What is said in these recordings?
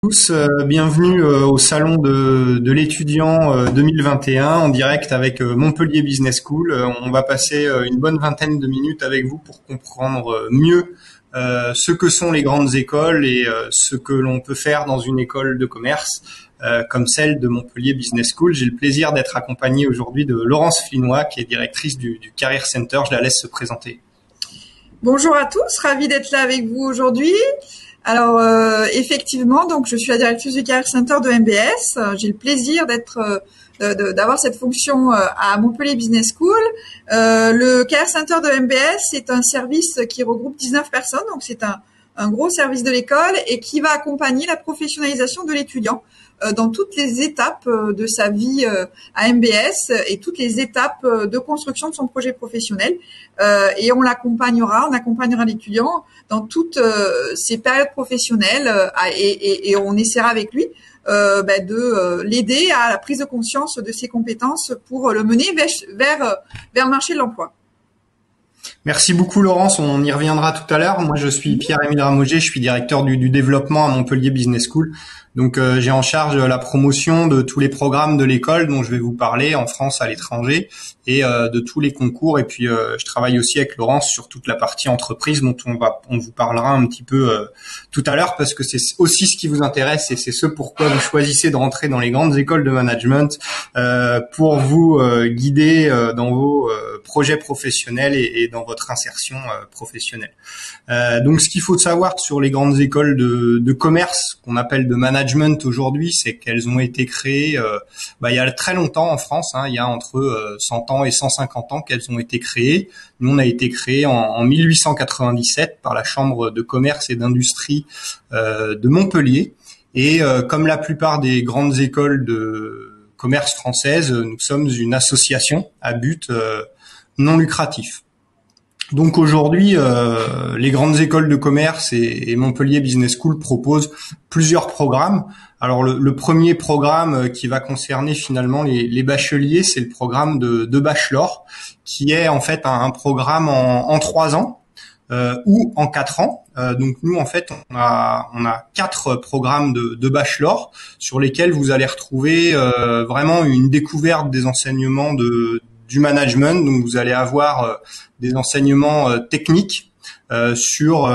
Tous, bienvenue au salon de l'étudiant 2021 en direct avec Montpellier Business School. On va passer une bonne vingtaine de minutes avec vous pour comprendre mieux ce que sont les grandes écoles et ce que l'on peut faire dans une école de commerce comme celle de Montpellier Business School. J'ai le plaisir d'être accompagné aujourd'hui de Laurence Flinois qui est directrice du Career Center. Je la laisse se présenter. Bonjour à tous, ravie d'être là avec vous aujourd'hui. Alors effectivement, donc je suis la directrice du Career Center de MBS. J'ai le plaisir d'avoir cette fonction à Montpellier Business School. Le Career Center de MBS est un service qui regroupe 19 personnes, donc c'est un gros service de l'école et qui va accompagner la professionnalisation de l'étudiant dans toutes les étapes de sa vie à MBS et toutes les étapes de construction de son projet professionnel. Et on accompagnera l'étudiant dans toutes ces périodes professionnelles et on essaiera avec lui de l'aider à la prise de conscience de ses compétences pour le mener vers le marché de l'emploi. Merci beaucoup Laurence, on y reviendra tout à l'heure. Moi je suis Pierre-Émile Ramogé, je suis directeur du développement à Montpellier Business School. Donc j'ai en charge la promotion de tous les programmes de l'école dont je vais vous parler en France, à l'étranger, et de tous les concours. Et puis je travaille aussi avec Laurence sur toute la partie entreprise dont on vous parlera un petit peu tout à l'heure, parce que c'est aussi ce qui vous intéresse et c'est ce pourquoi vous choisissez de rentrer dans les grandes écoles de management, pour vous guider dans vos projets professionnels et dans votre insertion professionnelle. Donc ce qu'il faut savoir sur les grandes écoles de commerce qu'on appelle de management aujourd'hui, c'est qu'elles ont été créées il y a très longtemps en France, il y a entre 100 ans et 150 ans qu'elles ont été créées. Nous, on a été créé en 1897 par la Chambre de commerce et d'industrie de Montpellier. Et comme la plupart des grandes écoles de commerce françaises, nous sommes une association à but non lucratif. Donc aujourd'hui, les grandes écoles de commerce et Montpellier Business School proposent plusieurs programmes. Alors le premier programme qui va concerner finalement les bacheliers, c'est le programme de bachelor, qui est en fait un programme en 3 ans ou en 4 ans. Donc nous en fait on a 4 programmes de bachelor sur lesquels vous allez retrouver vraiment une découverte des enseignements du management. Donc vous allez avoir des enseignements techniques sur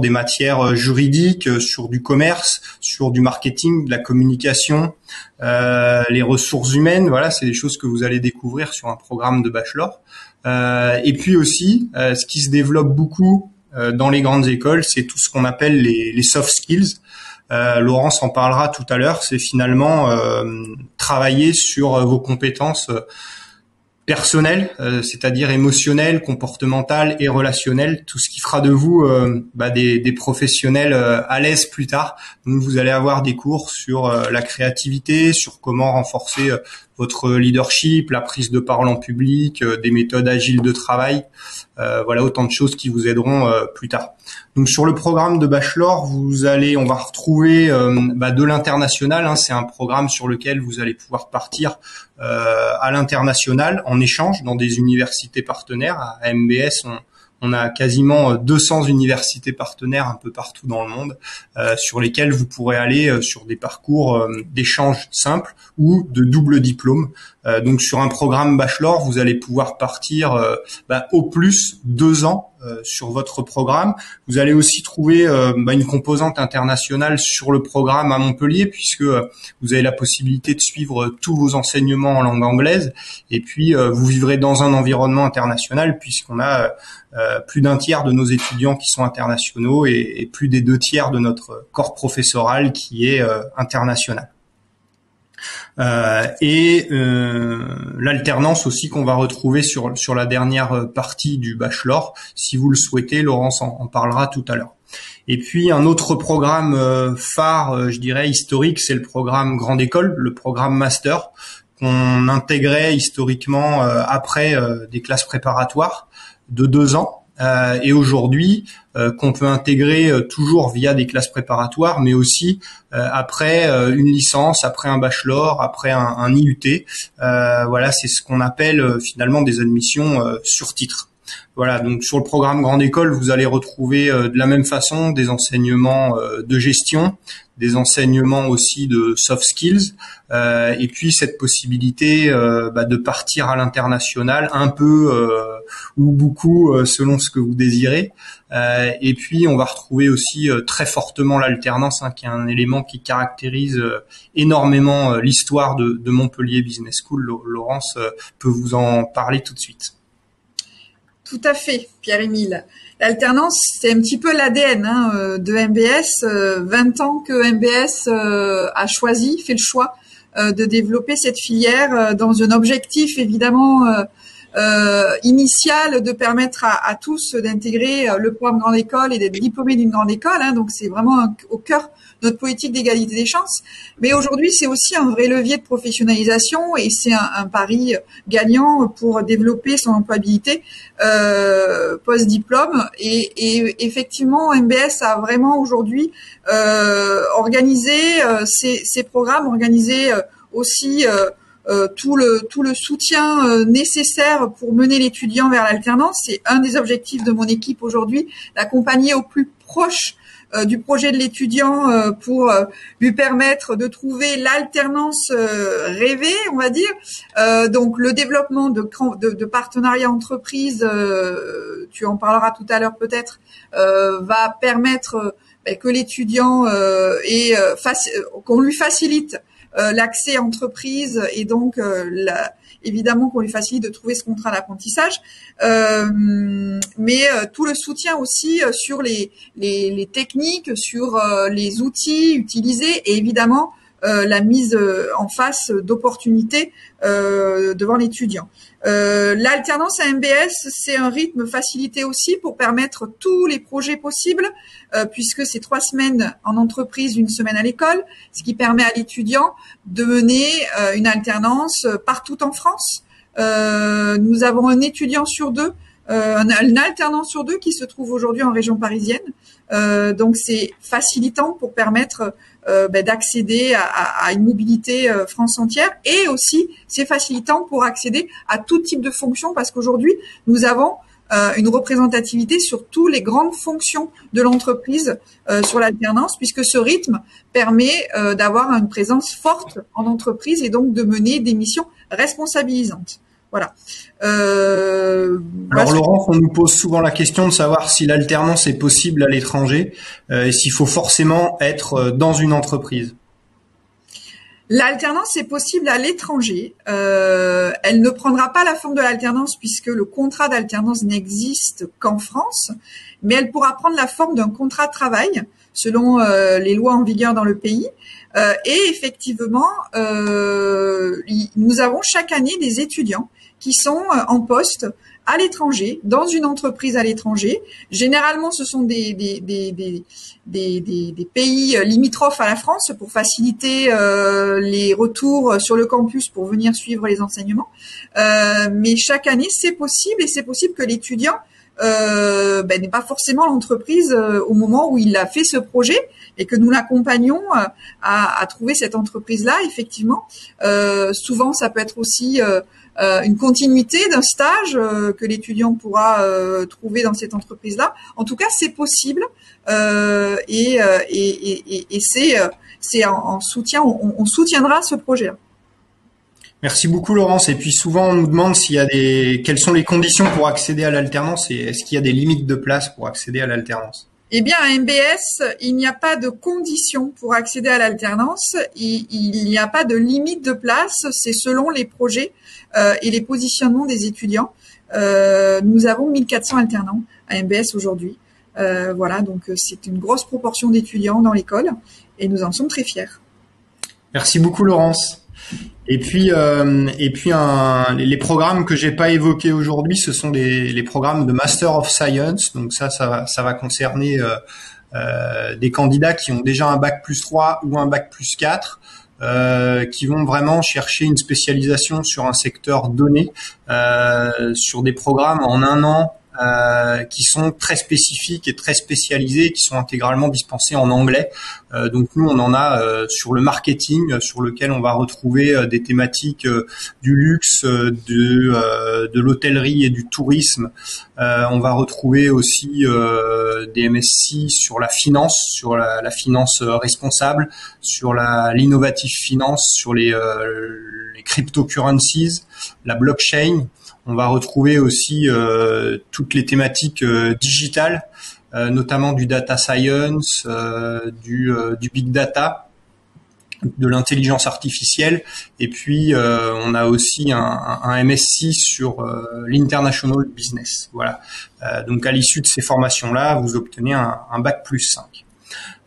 des matières juridiques, sur du commerce, sur du marketing, de la communication, les ressources humaines. Voilà, c'est des choses que vous allez découvrir sur un programme de bachelor. Et puis aussi, ce qui se développe beaucoup dans les grandes écoles, c'est tout ce qu'on appelle les soft skills. Laurence en parlera tout à l'heure. C'est finalement travailler sur vos compétences personnelles, c'est-à-dire émotionnelles, comportementales et relationnelles, tout ce qui fera de vous des professionnels à l'aise plus tard. Donc vous allez avoir des cours sur la créativité, sur comment renforcer votre leadership, la prise de parole en public, des méthodes agiles de travail. Voilà autant de choses qui vous aideront plus tard. Donc sur le programme de bachelor, on va retrouver de l'international. C'est un programme sur lequel vous allez pouvoir partir à l'international en échange dans des universités partenaires. À MBS, on a quasiment 200 universités partenaires un peu partout dans le monde sur lesquelles vous pourrez aller sur des parcours d'échange simples ou de double diplôme. Donc sur un programme bachelor, vous allez pouvoir partir au plus 2 ans sur votre programme. Vous allez aussi trouver une composante internationale sur le programme à Montpellier, puisque vous avez la possibilité de suivre tous vos enseignements en langue anglaise. Et puis vous vivrez dans un environnement international, puisqu'on a plus d'un tiers de nos étudiants qui sont internationaux et plus des 2 tiers de notre corps professoral qui est international. L'alternance aussi qu'on va retrouver sur la dernière partie du bachelor. Si vous le souhaitez, Laurence en parlera tout à l'heure. Et puis un autre programme phare, je dirais historique, c'est le programme Grande École, le programme Master, qu'on intégrait historiquement après des classes préparatoires de 2 ans. Et aujourd'hui qu'on peut intégrer toujours via des classes préparatoires, mais aussi après une licence, après un bachelor, après un IUT. Voilà, c'est ce qu'on appelle finalement des admissions sur titre. Voilà, donc sur le programme Grande École, vous allez retrouver de la même façon des enseignements de gestion, des enseignements aussi de soft skills, et puis cette possibilité de partir à l'international un peu ou beaucoup selon ce que vous désirez. Et puis on va retrouver aussi très fortement l'alternance, qui est un élément qui caractérise énormément l'histoire de Montpellier Business School. Laurence peut vous en parler tout de suite. Tout à fait, Pierre-Émile. L'alternance, c'est un petit peu l'ADN de MBS. 20 ans que MBS a fait le choix de développer cette filière dans un objectif évidemment initial de permettre à tous d'intégrer le programme Grande École et d'être diplômés d'une grande école. Donc c'est vraiment au cœur de notre politique d'égalité des chances. Mais aujourd'hui, c'est aussi un vrai levier de professionnalisation et c'est un pari gagnant pour développer son employabilité post-diplôme. Et effectivement, MBS a vraiment aujourd'hui organisé ces programmes, organisé aussi tout le soutien nécessaire pour mener l'étudiant vers l'alternance. C'est un des objectifs de mon équipe aujourd'hui, d'accompagner au plus proche du projet de l'étudiant pour lui permettre de trouver l'alternance rêvée, on va dire. Donc le développement de partenariats entreprises, tu en parleras tout à l'heure peut-être, va permettre que l'étudiant qu'on lui facilite l'accès à entreprise et donc évidemment qu'on lui facilite de trouver ce contrat d'apprentissage, mais tout le soutien aussi sur les techniques, sur les outils utilisés et évidemment la mise en face d'opportunités devant l'étudiant. L'alternance à MBS, c'est un rythme facilité aussi pour permettre tous les projets possibles, puisque c'est 3 semaines en entreprise, 1 semaine à l'école, ce qui permet à l'étudiant de mener une alternance partout en France. Nous avons un étudiant sur 2, une alternance sur 2 qui se trouve aujourd'hui en région parisienne. Donc c'est facilitant pour permettre d'accéder à une mobilité France entière, et aussi c'est facilitant pour accéder à tout type de fonctions, parce qu'aujourd'hui nous avons une représentativité sur toutes les grandes fonctions de l'entreprise sur l'alternance, puisque ce rythme permet d'avoir une présence forte en entreprise et donc de mener des missions responsabilisantes. Voilà. Alors Laurence, on nous pose souvent la question de savoir si l'alternance est possible à l'étranger et s'il faut forcément être dans une entreprise. L'alternance est possible à l'étranger. Elle ne prendra pas la forme de l'alternance puisque le contrat d'alternance n'existe qu'en France, mais elle pourra prendre la forme d'un contrat de travail selon les lois en vigueur dans le pays. Et effectivement, nous avons chaque année des étudiants qui sont en poste à l'étranger, dans une entreprise à l'étranger. Généralement, ce sont des pays limitrophes à la France pour faciliter les retours sur le campus pour venir suivre les enseignements. Mais chaque année, c'est possible, et c'est possible que l'étudiant n'est pas forcément l'entreprise au moment où il a fait ce projet, et que nous l'accompagnons à trouver cette entreprise-là. Effectivement, souvent, ça peut être aussi une continuité d'un stage que l'étudiant pourra trouver dans cette entreprise-là. En tout cas, c'est possible et c'est en soutien. On soutiendra ce projet-là. Merci beaucoup Laurence. Et puis souvent on nous demande quelles sont les conditions pour accéder à l'alternance, et est-ce qu'il y a des limites de place pour accéder à l'alternance? Eh bien, à MBS, il n'y a pas de conditions pour accéder à l'alternance. Il n'y a pas de limite de place. C'est selon les projets et les positionnements des étudiants. Nous avons 1400 alternants à MBS aujourd'hui. Voilà, donc c'est une grosse proportion d'étudiants dans l'école et nous en sommes très fiers. Merci beaucoup Laurence. Et puis les programmes que j'ai pas évoqués aujourd'hui, ce sont les programmes de Master of Science. Donc ça va concerner des candidats qui ont déjà un bac+3 ou un bac+4, qui vont vraiment chercher une spécialisation sur un secteur donné, sur des programmes en 1 an. Qui sont très spécifiques et très spécialisés, qui sont intégralement dispensés en anglais Donc nous, on en a sur le marketing, sur lequel on va retrouver des thématiques du luxe, de l'hôtellerie et du tourisme. On va retrouver aussi des MSc sur la finance, sur la finance responsable, sur l'innovative finance, sur les cryptocurrencies, la blockchain. On va retrouver aussi toutes les thématiques digitales, notamment du data science, du big data, de l'intelligence artificielle. Et puis on a aussi un MSc sur l'international business. Voilà. Donc à l'issue de ces formations-là, vous obtenez un bac plus 5.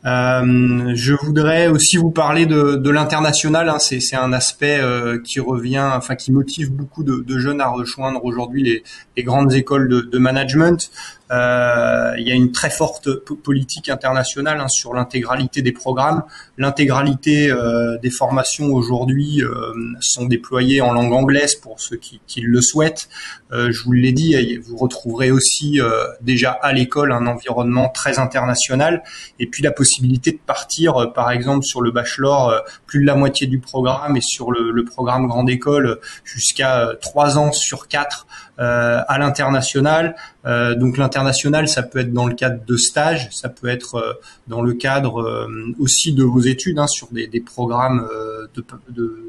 Je voudrais aussi vous parler de l'international. Hein. C'est un aspect qui revient, enfin qui motive beaucoup de jeunes à rejoindre aujourd'hui les grandes écoles de management. Il y a une très forte politique internationale hein, sur l'intégralité des programmes. L'intégralité des formations aujourd'hui sont déployées en langue anglaise pour ceux qui le souhaitent. Je vous l'ai dit, vous retrouverez aussi déjà à l'école un environnement très international et puis la possibilité de partir, par exemple sur le bachelor, plus de la moitié du programme et sur le programme grande école jusqu'à 3 ans sur 4 à l'international. Donc l'international, ça peut être dans le cadre de stages, ça peut être dans le cadre aussi de vos études hein, sur des programmes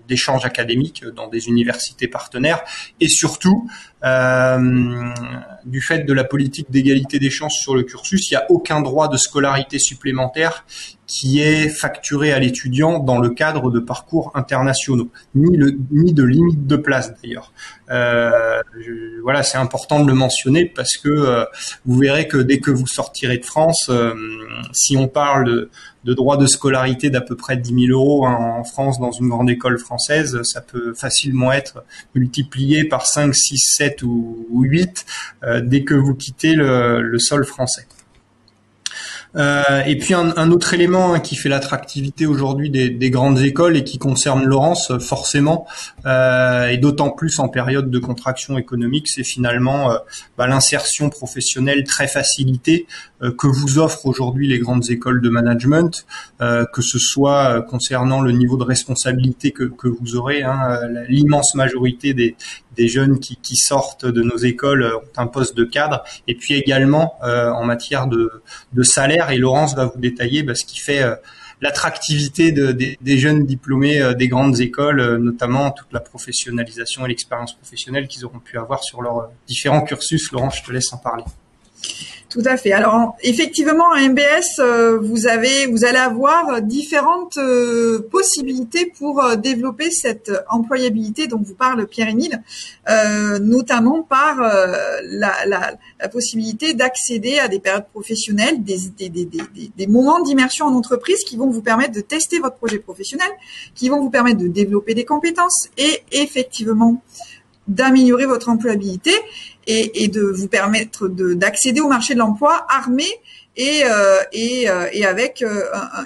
d'échange académique dans des universités partenaires et surtout du fait de la politique d'égalité des chances sur le cursus, il n'y a aucun droit de scolarité supplémentaire qui est facturé à l'étudiant dans le cadre de parcours internationaux, ni de limite de place d'ailleurs. Voilà, c'est important de le mentionner parce que vous verrez que dès que vous sortirez de France, si on parle de droits de scolarité d'à peu près 10 000 euros hein, en France dans une grande école française, ça peut facilement être multiplié par 5, 6, 7 ou 8 dès que vous quittez le sol français. Et puis un autre élément hein, qui fait l'attractivité aujourd'hui des grandes écoles et qui concerne Laurence forcément, et d'autant plus en période de contraction économique, c'est finalement l'insertion professionnelle très facilitée que vous offrent aujourd'hui les grandes écoles de management, que ce soit concernant le niveau de responsabilité que vous aurez. Hein, l'immense majorité des jeunes qui sortent de nos écoles ont un poste de cadre, et puis également en matière de salaire. Et Laurence va vous détailler ce qui fait l'attractivité des jeunes diplômés des grandes écoles, notamment toute la professionnalisation et l'expérience professionnelle qu'ils auront pu avoir sur leurs différents cursus. Laurence, je te laisse en parler. Tout à fait. Alors effectivement, à MBS, vous allez avoir différentes possibilités pour développer cette employabilité dont vous parle Pierre-Émile, notamment par la possibilité d'accéder à des périodes professionnelles, des moments d'immersion en entreprise qui vont vous permettre de tester votre projet professionnel, qui vont vous permettre de développer des compétences et effectivement d'améliorer votre employabilité et de vous permettre d'accéder au marché de l'emploi armé et avec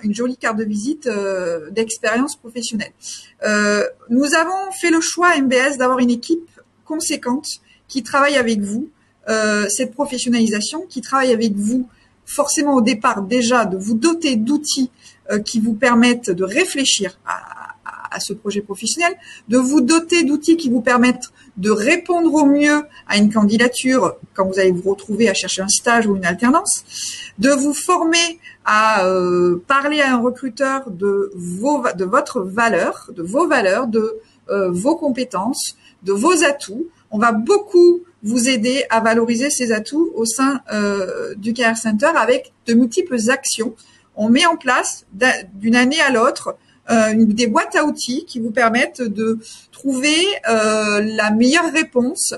une jolie carte de visite d'expérience professionnelle. Nous avons fait le choix à MBS d'avoir une équipe conséquente qui travaille avec vous, cette professionnalisation, qui travaille avec vous forcément au départ déjà de vous doter d'outils qui vous permettent de réfléchir à ce projet professionnel, de vous doter d'outils qui vous permettent de répondre au mieux à une candidature quand vous allez vous retrouver à chercher un stage ou une alternance, de vous former à parler à un recruteur de votre valeur, de vos valeurs, de vos compétences, de vos atouts. On va beaucoup vous aider à valoriser ces atouts au sein du Career Center avec de multiples actions. On met en place d'une année à l'autre des boîtes à outils qui vous permettent de trouver la meilleure réponse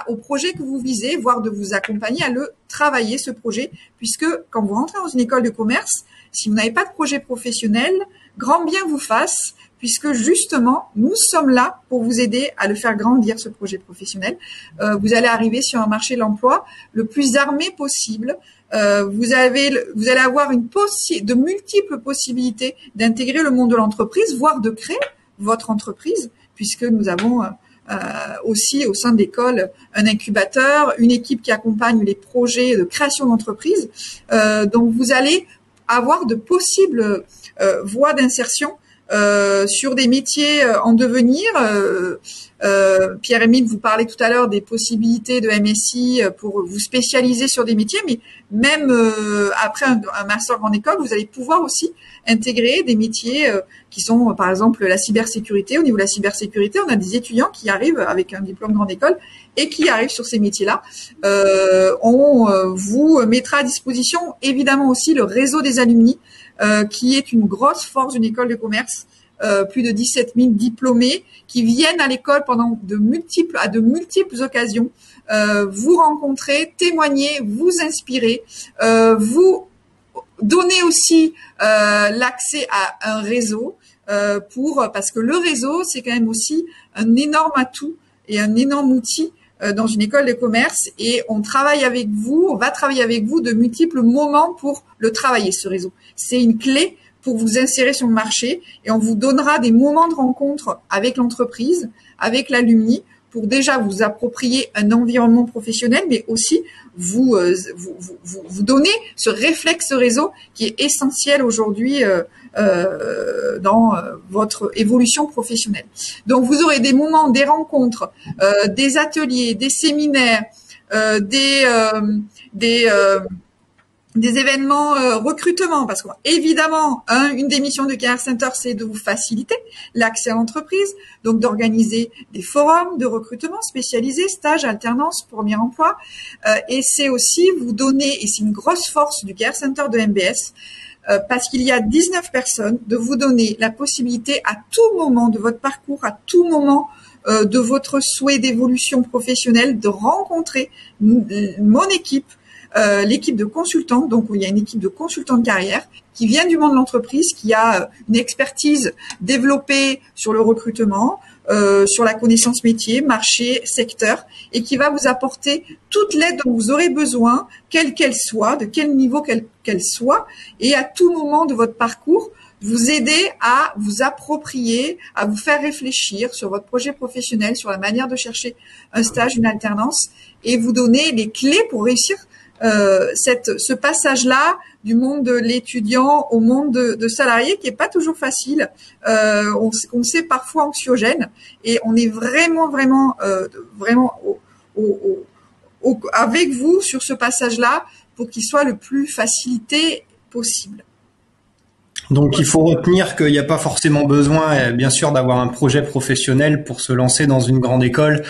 au projet que vous visez, voire de vous accompagner à le travailler, ce projet, puisque quand vous rentrez dans une école de commerce, si vous n'avez pas de projet professionnel, grand bien vous fasse, puisque justement, nous sommes là pour vous aider à le faire grandir, ce projet professionnel. Vous allez arriver sur un marché de l'emploi le plus armé possible. Vous allez avoir de multiples possibilités d'intégrer le monde de l'entreprise, voire de créer votre entreprise, puisque nous avons aussi au sein de l'école un incubateur, une équipe qui accompagne les projets de création d'entreprise. Donc vous allez avoir de possibles voies d'insertion sur des métiers en devenir. Pierre-Émile vous parlait tout à l'heure des possibilités de MSI pour vous spécialiser sur des métiers, mais même après un master grande école, vous allez pouvoir aussi intégrer des métiers qui sont, par exemple, la cybersécurité. Au niveau de la cybersécurité, on a des étudiants qui arrivent avec un diplôme grande école et qui arrivent sur ces métiers-là. On vous mettra à disposition, évidemment, aussi le réseau des alumni, qui est une grosse force d'une école de commerce. Plus de 17 000 diplômés qui viennent à l'école à de multiples occasions, vous rencontrer, témoigner, vous inspirer, vous donner aussi l'accès à un réseau parce que le réseau, c'est quand même aussi un énorme atout et un énorme outil dans une école de commerce, et on va travailler avec vous de multiples moments pour le travailler, ce réseau. C'est une clé pour vous insérer sur le marché, et on vous donnera des moments de rencontre avec l'entreprise, avec l'alumni, pour déjà vous approprier un environnement professionnel, mais aussi vous donner ce réflexe réseau qui est essentiel aujourd'hui dans votre évolution professionnelle. Donc vous aurez des moments, des rencontres, des ateliers, des séminaires, des événements recrutement, parce qu'évidemment, une des missions de Career Center, c'est de vous faciliter l'accès à l'entreprise, donc d'organiser des forums de recrutement spécialisés, stages, alternance, premier emploi, et c'est aussi vous donner, et c'est une grosse force du Career Center de MBS, parce qu'il y a 19 personnes, de vous donner la possibilité à tout moment de votre parcours, à tout moment de votre souhait d'évolution professionnelle, de rencontrer mon équipe, l'équipe de consultants. Donc il y a une équipe de consultants de carrière qui vient du monde de l'entreprise, qui a une expertise développée sur le recrutement, sur la connaissance métier, marché, secteur, et qui va vous apporter toute l'aide dont vous aurez besoin, quelle qu'elle soit, de quel niveau qu'elle soit, et à tout moment de votre parcours, vous aider à vous approprier, à vous faire réfléchir sur votre projet professionnel, sur la manière de chercher un stage, une alternance, et vous donner les clés pour réussir ce passage-là du monde de l'étudiant au monde de salarié, qui est pas toujours facile. On sait parfois anxiogène, et on est vraiment avec vous sur ce passage-là pour qu'il soit le plus facilité possible. Donc il faut retenir qu'il n'y a pas forcément besoin, bien sûr, d'avoir un projet professionnel pour se lancer dans une grande école.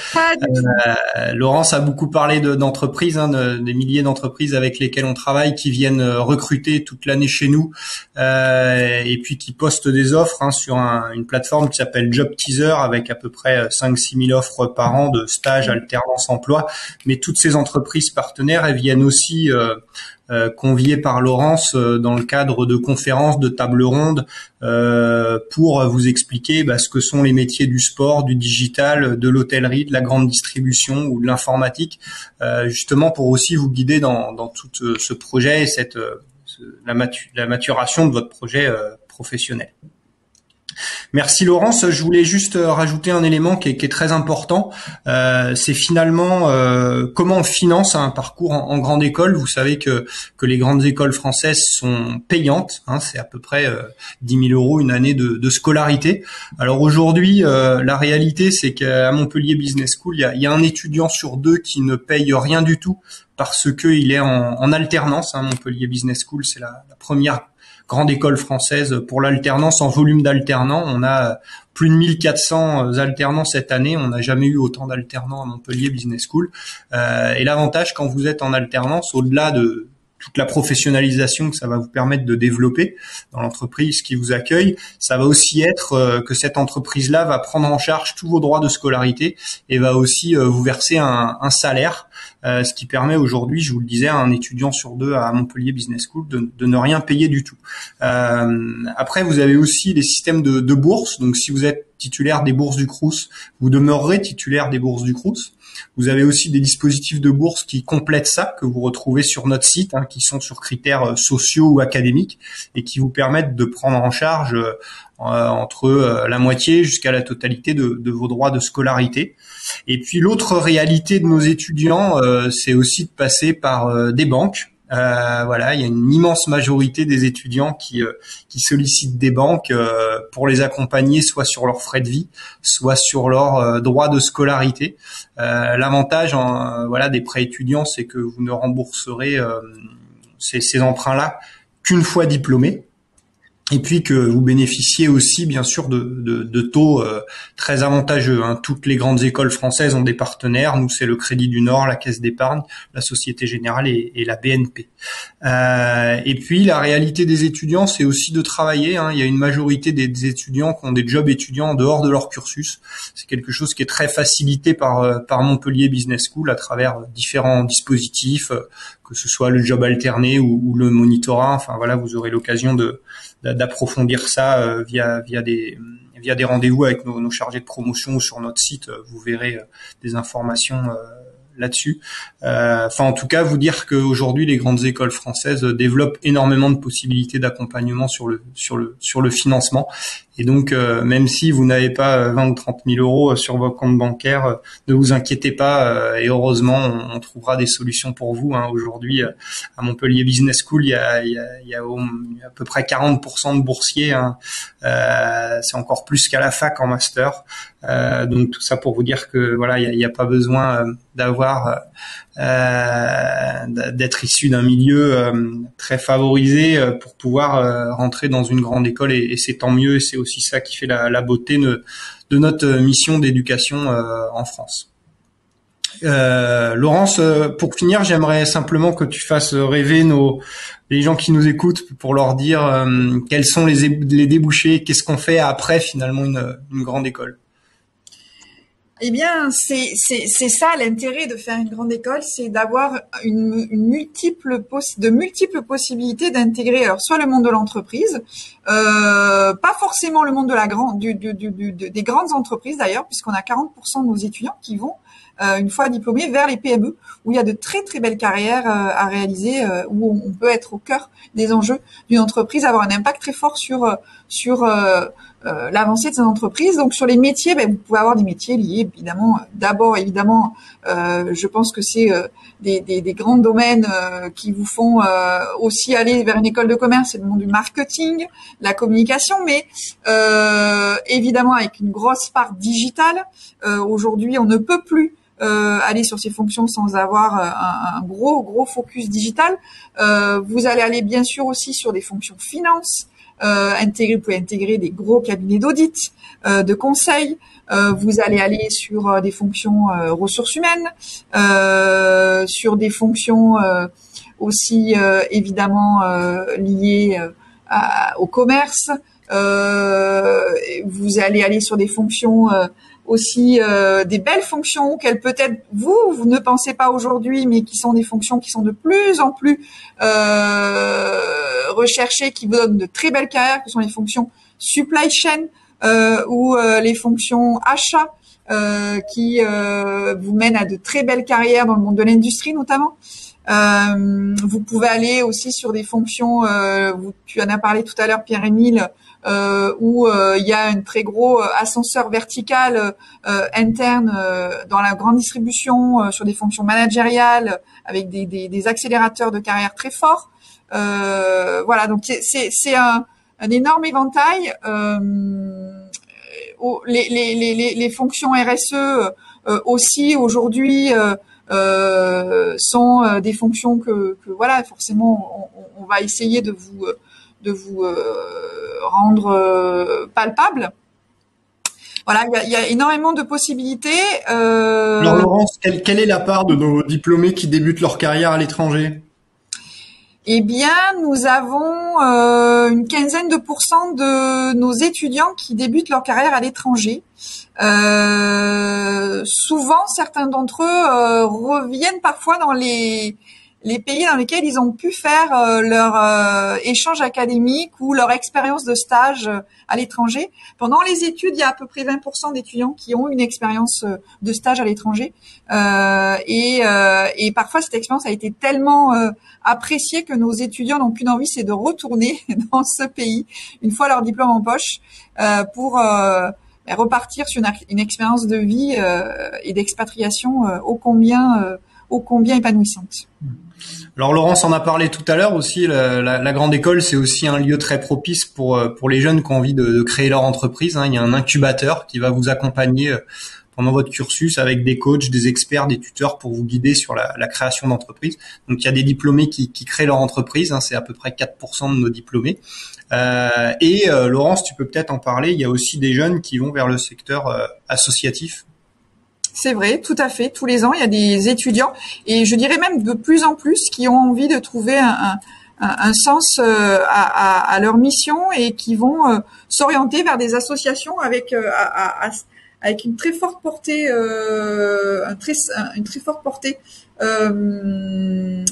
Laurence a beaucoup parlé d'entreprises, des milliers d'entreprises avec lesquelles on travaille, qui viennent recruter toute l'année chez nous, et puis qui postent des offres sur une plateforme qui s'appelle Job Teaser, avec à peu près 5-6 000 offres par an de stages, alternance, emploi. Mais toutes ces entreprises partenaires, elles viennent aussi conviés par Laurence dans le cadre de conférences, de tables rondes, pour vous expliquer ce que sont les métiers du sport, du digital, de l'hôtellerie, de la grande distribution ou de l'informatique, justement pour aussi vous guider dans tout ce projet et la maturation de votre projet professionnel. Merci Laurence. Je voulais juste rajouter un élément qui est très important. C'est finalement comment on finance un parcours en grande école. Vous savez que les grandes écoles françaises sont payantes. C'est à peu près 10 000 € une année de scolarité. Alors aujourd'hui, la réalité, c'est qu'à Montpellier Business School, il y a un étudiant sur deux qui ne paye rien du tout parce qu'il est en alternance. Montpellier Business School, c'est la première grande école française pour l'alternance en volume d'alternants. On a plus de 1400 alternants cette année. On n'a jamais eu autant d'alternants à Montpellier Business School. Et l'avantage quand vous êtes en alternance, au-delà de toute la professionnalisation que ça va vous permettre de développer dans l'entreprise qui vous accueille, ça va aussi être que cette entreprise-là va prendre en charge tous vos droits de scolarité et va aussi vous verser un salaire, ce qui permet aujourd'hui, je vous le disais, à un étudiant sur deux à Montpellier Business School de ne rien payer du tout. Après, vous avez aussi les systèmes de bourses. Donc, si vous êtes titulaire des bourses du Crous, vous demeurerez titulaire des bourses du Crous. Vous avez aussi des dispositifs de bourse qui complètent ça, que vous retrouvez sur notre site, qui sont sur critères sociaux ou académiques et qui vous permettent de prendre en charge entre la moitié jusqu'à la totalité de vos droits de scolarité. Et puis l'autre réalité de nos étudiants, c'est aussi de passer par des banques. Voilà, il y a une immense majorité des étudiants qui sollicitent des banques pour les accompagner, soit sur leurs frais de vie, soit sur leurs droits de scolarité. L'avantage, voilà, des prêts étudiants, c'est que vous ne rembourserez ces emprunts-là qu'une fois diplômé. Et puis que vous bénéficiez aussi, bien sûr, de taux très avantageux. Toutes les grandes écoles françaises ont des partenaires. Nous, c'est le Crédit du Nord, la Caisse d'épargne, la Société Générale et la BNP. Et puis, la réalité des étudiants, c'est aussi de travailler. Il y a une majorité des étudiants qui ont des jobs étudiants en dehors de leur cursus. C'est quelque chose qui est très facilité par Montpellier Business School à travers différents dispositifs, que ce soit le job alterné ou le monitorat. Enfin, voilà, vous aurez l'occasion d'approfondir ça via des rendez-vous avec nos chargés de promotion ou sur notre site. Vous verrez des informations là-dessus. Enfin, en tout cas, vous dire qu'aujourd'hui, les grandes écoles françaises développent énormément de possibilités d'accompagnement sur le financement. Et donc, même si vous n'avez pas 20 ou 30 000 euros sur vos comptes bancaires, ne vous inquiétez pas. Et heureusement, on trouvera des solutions pour vous. Aujourd'hui, à Montpellier Business School, il y a à peu près 40% de boursiers. C'est encore plus qu'à la fac en master. Donc, tout ça pour vous dire que voilà, il y a pas besoin d'être issu d'un milieu très favorisé pour pouvoir rentrer dans une grande école, et c'est tant mieux. Et c'est aussi ça qui fait la beauté de notre mission d'éducation en France. Laurence, pour finir, j'aimerais simplement que tu fasses rêver les gens qui nous écoutent pour leur dire quels sont les débouchés, qu'est-ce qu'on fait après finalement une grande école. Eh bien, c'est ça l'intérêt de faire une grande école, c'est d'avoir de multiples possibilités d'intégrer, alors soit le monde de l'entreprise, pas forcément le monde de des grandes entreprises d'ailleurs, puisqu'on a 40% de nos étudiants qui vont une fois diplômés vers les PME, où il y a de très très belles carrières à réaliser, où on peut être au cœur des enjeux d'une entreprise, avoir un impact très fort sur l'avancée de ces entreprises. Donc sur les métiers, vous pouvez avoir des métiers liés évidemment. D'abord évidemment, je pense que c'est des grands domaines qui vous font aussi aller vers une école de commerce, c'est le monde du marketing, la communication, mais évidemment avec une grosse part digitale. Aujourd'hui, on ne peut plus aller sur ces fonctions sans avoir un gros focus digital. Vous allez aller bien sûr aussi sur des fonctions finance. Vous pouvez intégrer des gros cabinets d'audit, de conseil. Vous allez aller sur des fonctions ressources humaines, sur des fonctions aussi évidemment liées au commerce. Vous allez aller sur des fonctions aussi des belles fonctions qu'elles peut-être vous ne pensez pas aujourd'hui, mais qui sont des fonctions qui sont de plus en plus recherchées, qui vous donnent de très belles carrières, que sont les fonctions supply chain ou les fonctions achat, qui vous mènent à de très belles carrières dans le monde de l'industrie notamment. Vous pouvez aller aussi sur des fonctions, tu en as parlé tout à l'heure, Pierre-Émile, où il y a un très gros ascenseur vertical interne dans la grande distribution, sur des fonctions managériales avec des accélérateurs de carrière très forts. Voilà, donc c'est un énorme éventail. Les fonctions RSE aussi aujourd'hui sont des fonctions que voilà, forcément on va essayer de vous rendre palpable. Voilà, il y a énormément de possibilités. Alors Laurence, quelle est la part de nos diplômés qui débutent leur carrière à l'étranger ? Eh bien, nous avons une quinzaine de pourcents de nos étudiants qui débutent leur carrière à l'étranger. Souvent, certains d'entre eux reviennent parfois dans les pays dans lesquels ils ont pu faire leur échange académique ou leur expérience de stage à l'étranger. Pendant les études, il y a à peu près 20% d'étudiants qui ont une expérience de stage à l'étranger. Et parfois, cette expérience a été tellement appréciée que nos étudiants n'ont qu'une envie, c'est de retourner dans ce pays une fois leur diplôme en poche pour repartir sur une expérience de vie et d'expatriation ô combien ô combien épanouissante. Alors Laurence en a parlé tout à l'heure aussi. La grande école, c'est aussi un lieu très propice pour les jeunes qui ont envie de créer leur entreprise. Il y a un incubateur qui va vous accompagner pendant votre cursus avec des coachs, des experts, des tuteurs pour vous guider sur la création d'entreprise. Donc il y a des diplômés qui créent leur entreprise. C'est à peu près 4% de nos diplômés. Laurence, tu peux peut-être en parler. Il y a aussi des jeunes qui vont vers le secteur associatif. C'est vrai, tout à fait. Tous les ans, il y a des étudiants, et je dirais même de plus en plus, qui ont envie de trouver un sens à leur mission et qui vont s'orienter vers des associations avec une très forte portée, une très forte portée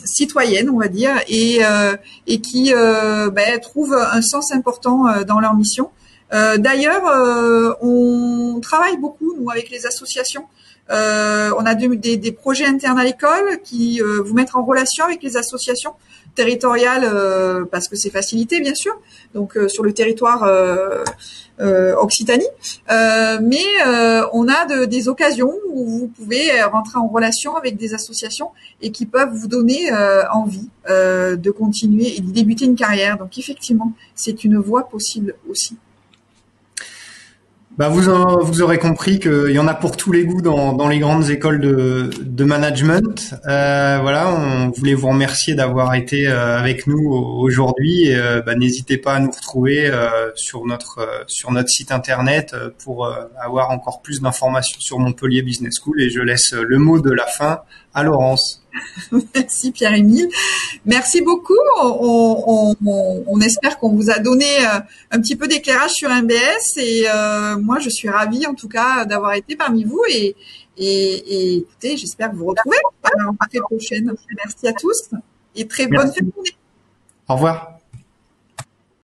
citoyenne, on va dire, et qui trouvent un sens important dans leur mission. D'ailleurs, on travaille beaucoup, nous, avec les associations. On a des projets internes à l'école qui vous mettent en relation avec les associations territoriales, parce que c'est facilité, bien sûr, donc sur le territoire Occitanie. Mais on a des occasions où vous pouvez rentrer en relation avec des associations et qui peuvent vous donner envie de continuer et de débuter une carrière. Donc effectivement, c'est une voie possible aussi. Vous aurez compris qu'il y en a pour tous les goûts dans les grandes écoles de management. On voulait vous remercier d'avoir été avec nous aujourd'hui. N'hésitez pas à nous retrouver sur notre site internet pour avoir encore plus d'informations sur Montpellier Business School. Et je laisse le mot de la fin à Laurence. Merci Pierre-Émile. Merci beaucoup. On espère qu'on vous a donné un petit peu d'éclairage sur MBS, et moi je suis ravie en tout cas d'avoir été parmi vous, et écoutez, j'espère vous retrouver à la rentrée prochaine. Merci à tous et très bonne journée. Au revoir.